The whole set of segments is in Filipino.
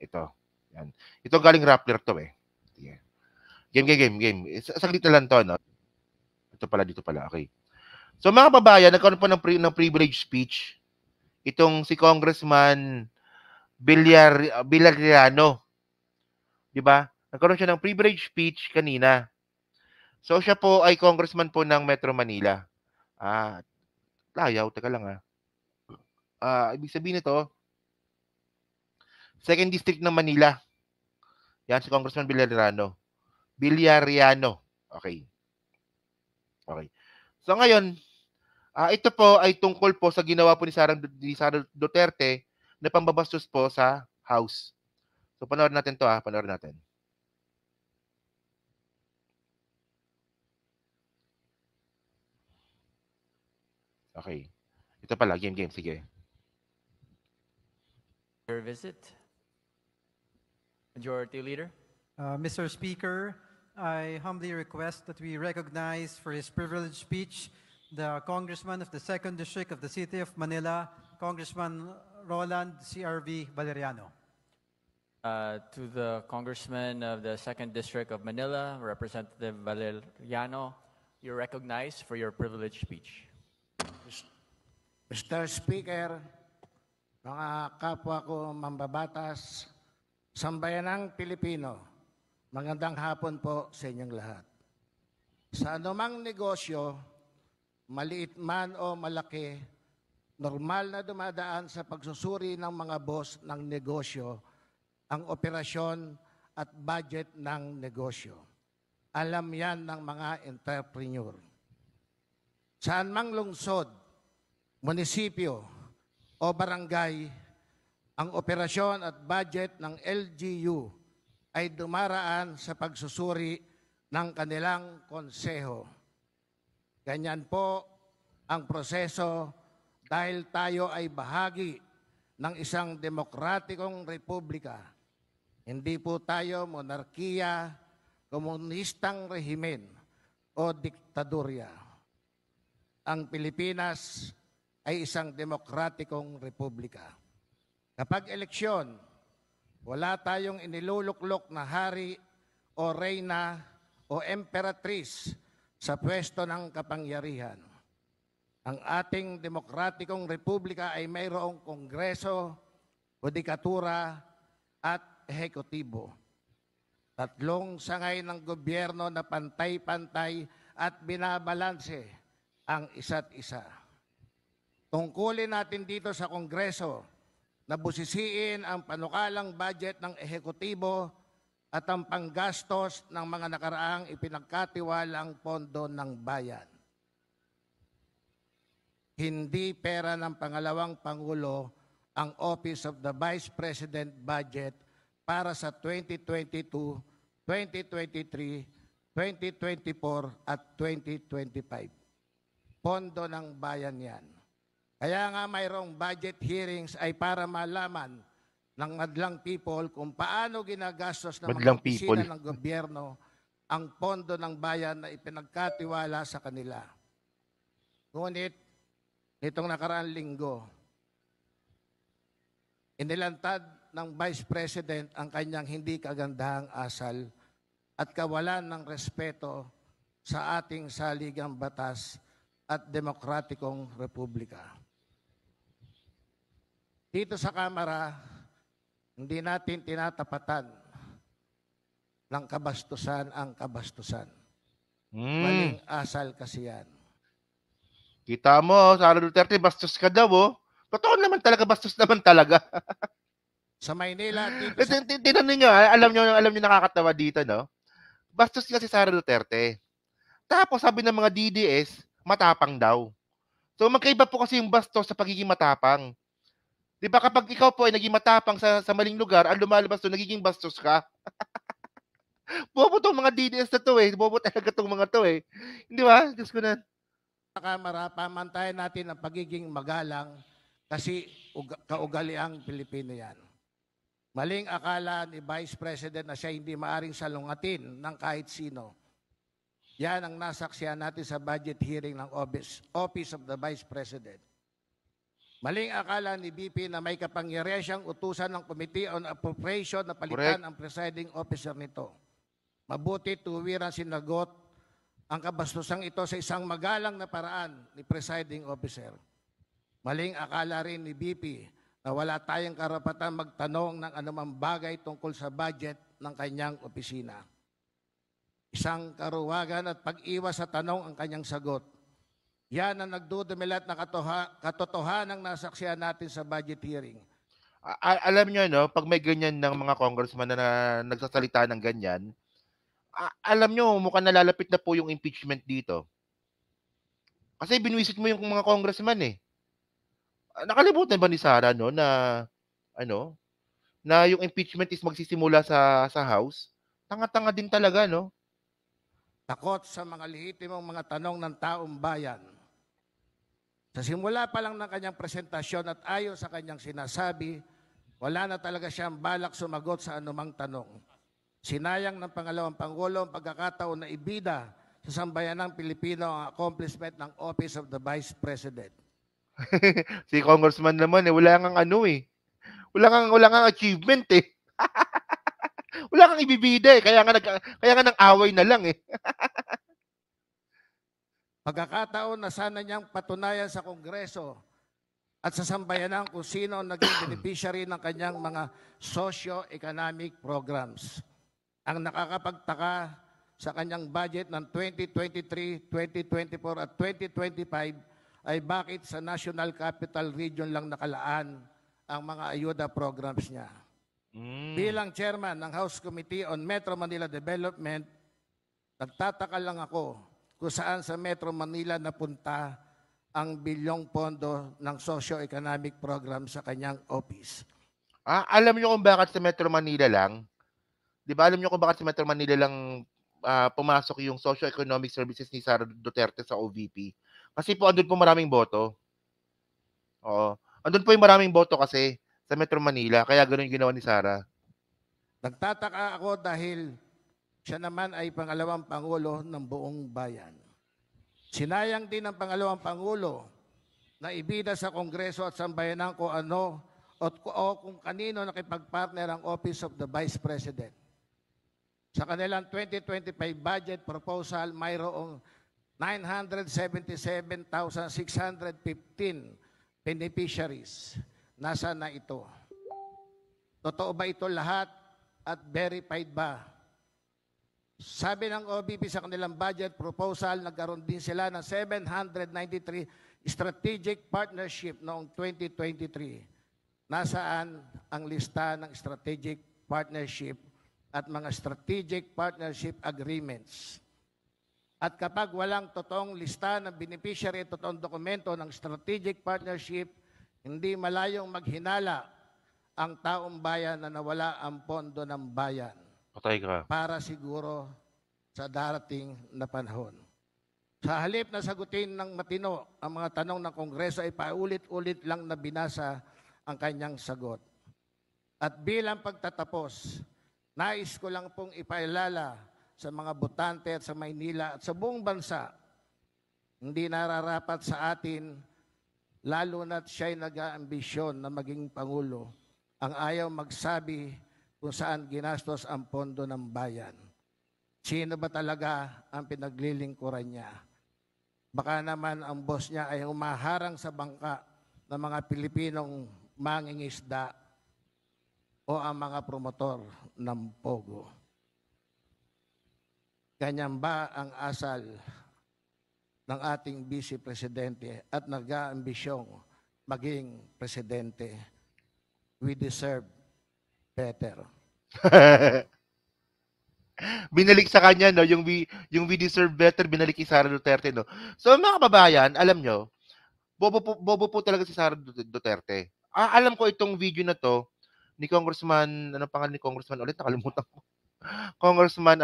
Ito. Yan. Ito galing Rappler to eh. Sige. Game. Saglit na lang to, no? Ito pala, dito pala. Okay. So mga babayan, nagkaroon po ng privilege speech itong si Congressman Villariano. Di ba? Nagkaroon siya ng privilege speech kanina. So siya po ay congressman po ng Metro Manila. Layaw, teka lang ibig sabihin nito, Second District ng Manila. Yan si Congressman Villariano. Okay. So ngayon, ito po ay tungkol po sa ginawa po ni Sara Duterte na pambabastos po sa House. So panoorin natin to panoorin natin. Okay. Ito pala, game, sige. Your visit. Majority Leader. Mr. Speaker, I humbly request that we recognize for his privileged speech the Congressman of the 2nd District of the City of Manila, Congressman Roland C.R.V. Valeriano. To the Congressman of the 2nd District of Manila, Representative Valeriano, you're recognized for your privileged speech. Mr. Speaker, mga kapwa ko mambabatas, sambayanang Pilipino, magandang hapon po sa inyong lahat. Sa anumang negosyo, maliit man o malaki, normal na dumadaan sa pagsusuri ng mga boss ng negosyo ang operasyon at budget ng negosyo. Alam yan ng mga entrepreneur. Saan mang lungsod, munisipyo o barangay, ang operasyon at budget ng LGU ay dumaraan sa pagsusuri ng kanilang konseho. Ganyan po ang proseso dahil tayo ay bahagi ng isang demokratikong republika. Hindi po tayo monarkiya, komunistang rehimen o diktadurya. Ang Pilipinas ay isang demokratikong republika. Kapag eleksyon, wala tayong iniluluklok na hari o reyna o emperatriz sa pwesto ng kapangyarihan. Ang ating demokratikong republika ay mayroong kongreso, hudikatura at ehekutibo. Tatlong sangay ng gobyerno na pantay-pantay at binabalanse ang isa't isa. Tungkulin natin dito sa kongreso na busisiin ang panukalang budget ng ehekutibo at ang panggastos ng mga nakaraang ipinagkatiwalang pondo ng bayan. Hindi pera ng pangalawang Pangulo ang Office of the Vice President budget para sa 2022, 2023, 2024 at 2025. Pondo ng bayan yan. Kaya nga mayroong budget hearings ay para malaman ng madlang people kung paano ginagastos ng mga opisina ng gobyerno ang pondo ng bayan na ipinagkatiwala sa kanila. Ngunit, nitong nakaraang linggo, inilantad ng Vice President ang kanyang hindi kagandahang asal at kawalan ng respeto sa ating saligang batas at demokratikong republika. Dito sa Kamara, hindi natin tinatapatan ng kabastusan ang kabastusan. Maling asal kasi yan. Kita mo, Sara Duterte, bastos ka daw, Totoo naman talaga, bastos naman talaga. Sa Maynila, dito sa... Tinanong nyo, alam nyo nakakatawa dito, no? Bastos kasi Sara Duterte. Tapos sabi ng mga DDS, matapang daw. So magkaiba po kasi yung bastos sa pagiging matapang. Di ba kapag ikaw po ay naging matapang sa maling lugar, ang lumalabas doon, nagiging bastos ka. Bobo tong mga DDS na to Bobo talaga tong mga to Hindi ba? Diyos ko na. Sa Kamara, pamantayan natin ang pagiging magalang kasi kaugaliang Pilipino yan. Maling akala ni Vice President na siya hindi maaring salungatin ng kahit sino. Yan ang nasaksihan natin sa budget hearing ng Office of the Vice President. Maling akala ni BP na may kapangyarihan siyang utusan ng Committee on Appropriation na palitan Correct. ang presiding officer nito. Mabuti tuwiran sinagot ang kabastusang ito sa isang magalang na paraan ni presiding officer. Maling akala rin ni BP na wala tayong karapatan magtanong ng anumang bagay tungkol sa budget ng kanyang opisina. Isang karuwagan at pag-iwas sa tanong ang kanyang sagot. Yan ang nagdudumilat na katotohanan ng nasaksihan natin sa budget hearing. Alam niyo, no, pag may ganyan ng mga congressman na nagsasalita ng ganyan, alam niyo, mukhang nalalapit na po yung impeachment dito. Kasi binwisit mo yung mga congressman eh. Nakalimutan ba ni Sara, no, na yung impeachment is magsisimula sa House? Tanga-tanga din talaga, no? Takot sa mga lehitimong mga tanong ng taong bayan. Sa simula pa lang ng kanyang presentasyon at ayon sa kanyang sinasabi, wala na talaga siyang balak sumagot sa anumang tanong. Sinayang ng pangalawang Pangulo ang pagkakataon na ibida sa sambayanang Pilipino ang accomplishment ng Office of the Vice President. Si Congressman naman wala kang wala kang achievement eh. Wala kang ibibida eh, kaya nga nang away na lang eh. Pagkakataon na sana niyang patunayan sa Kongreso at sa sambayanan kung sino ang naging beneficiary ng kanyang mga socio-economic programs. Ang nakakapagtaka sa kanyang budget ng 2023, 2024 at 2025 ay bakit sa National Capital Region lang nakalaan ang mga ayuda programs niya. Bilang chairman ng House Committee on Metro Manila Development, nagtataka lang ako kung saan sa Metro Manila napunta ang bilyong pondo ng socio-economic program sa kanyang office. Alam niyo kung bakit sa Metro Manila lang? Di ba alam niyo kung bakit sa Metro Manila lang pumasok yung socio-economic services ni Sara Duterte sa OVP? Kasi po andun po maraming boto. Oo. Andun po yung maraming boto kasi sa Metro Manila, kaya ganoon yung ginawa ni Sara. Nagtataka ako dahil siya naman ay pangalawang Pangulo ng buong bayan. Sinayang din ng pangalawang Pangulo na ibida sa Kongreso at sambayanan kung ano o kung kanino nakipagpartner ang Office of the Vice President. Sa kanilang 2025 budget proposal, mayroong 977,615 beneficiaries. Nasaan na ito? Totoo ba ito lahat at verified ba? Sabi ng OVP sa kanilang budget proposal, nagkaroon din sila ng 793 strategic partnership noong 2023. Nasaan ang lista ng strategic partnership at mga strategic partnership agreements? At kapag walang totoong lista ng beneficiary at totoong dokumento ng strategic partnership, hindi malayong maghinala ang taong bayan na nawala ang pondo ng bayan. Patay ka. Para siguro sa darating na panahon. Sa halip na sagutin ng matino ang mga tanong ng Kongreso ay paulit-ulit lang na binasa ang kanyang sagot. At bilang pagtatapos, nais ko lang pong ipaalala sa mga botante at sa Maynila at sa buong bansa, hindi nararapat sa atin, lalo na't siya'y nag-aambisyon na maging Pangulo, ang ayaw magsabi kung saan ginastos ang pondo ng bayan. Sino ba talaga ang pinaglilingkuran niya? Baka naman ang boss niya ay humaharang sa bangka ng mga Pilipinong mangingisda o ang mga promotor ng Pogo. Ganyan ba ang asal ng ating Vice Presidente at nag-aambisyong maging Presidente? We deserve better. Binalik sa kanya, no, yung we deserve better, binalik kay Sara Duterte, no. So mga kababayan, alam nyo, bobo po talaga si Sara Duterte. Alam ko itong video na to ni Congressman, ano pangalan ni Congressman ulit, nakalimutan ko. Congressman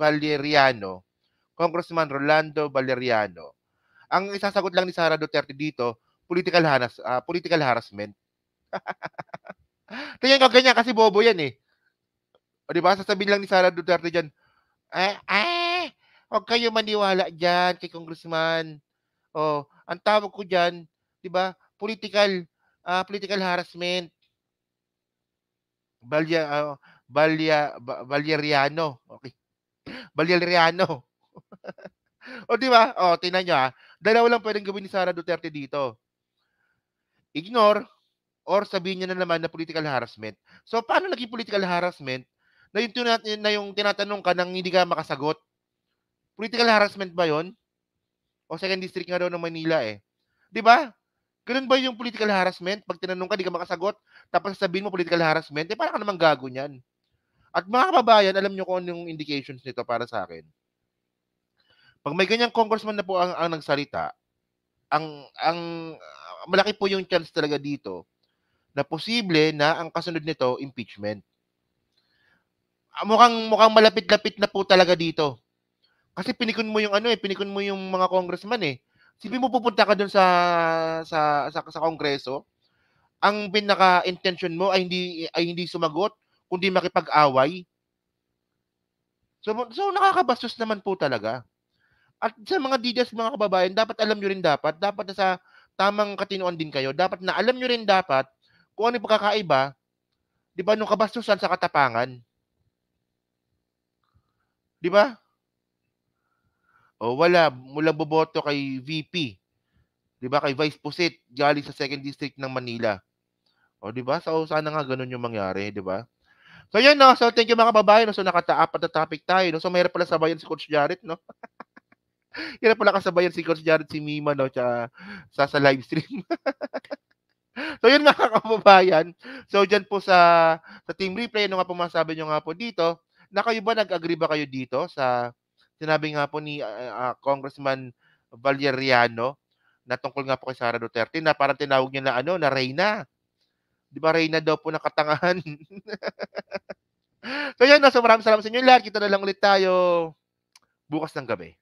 Valeriano. Congressman Rolando Valeriano. Ang isasagot lang ni Sara Duterte dito, political harassment. Tingnan ko ganyan kasi bobo yan eh. O di ba? Sasabihin lang ni Sara Duterte diyan, Huwag kayo maniwala diyan kay Congressman. Oh, ang tawag ko diyan, 'di ba, political harassment. Balya Valeriano, okey. Valeriano. Oh, 'di ba? Oh, tingnan niyo, dalawa lang puwedeng gawin ni Sara Duterte dito. Ignore or sabihin niya na naman na political harassment. So, paano naging political harassment na yung tinatanong ka ng hindi ka makasagot? Political harassment ba 'yon? O second district nga daw ng Manila, eh. 'Di ba? Gano'n ba yung political harassment? 'Pag tinanong ka, 'di ka makasagot, tapos sasabihin mo political harassment, eh, para ka namang gago niyan. At mga kababayan, alam niyo kung anong indications nito para sa'kin. 'Pag may ganyang congressman na po ang nagsalita, malaki po yung chance talaga dito na posible na ang kasunod nito impeachment. Mukhang malapit-lapit na po talaga dito. Kasi pinikon mo yung mga congressman, eh. Isipin mo pupunta ka dun sa Kongreso, ang pinaka-intention mo ay hindi sumagot kundi makipag-away. So nakakabastos naman po talaga. At sa mga DDS mga kababayan, dapat alam niyo rin dapat nasa tamang katinoan din kayo. Dapat na alam niyo rin dapat kung ano yung pagkakaiba, 'di ba, nung kabastusan sa katapangan. 'Di ba? O walang boboto kay VP, 'di ba, kay Vice Pusit galing sa second district ng Manila. O 'di ba? So sana nga gano'n yung mangyari, 'di ba? So 'yun 'no, so thank you mga kababayan 'no, so 4 na topic tayo 'no, so mahirap pala sabayan si Coach Jared 'no. Hirap pala kasabayan si Coach Jared, si Mima 'no, tsaka sa live stream. So 'yun mga kababayan, so diyan po sa team replay ano nga po masasabi niyo nga po dito, na kayo ba nag-agree ba kayo dito sa sinabi nga po ni, Congressman Valeriano na tungkol nga po kay Sara Duterte na parang tinawag niya na ano, na reyna. 'Di ba reyna daw po ng katangahan. So 'yun 'no, so maraming salamat sa inyo lahat. Kita na lang ulit tayo bukas ng gabi.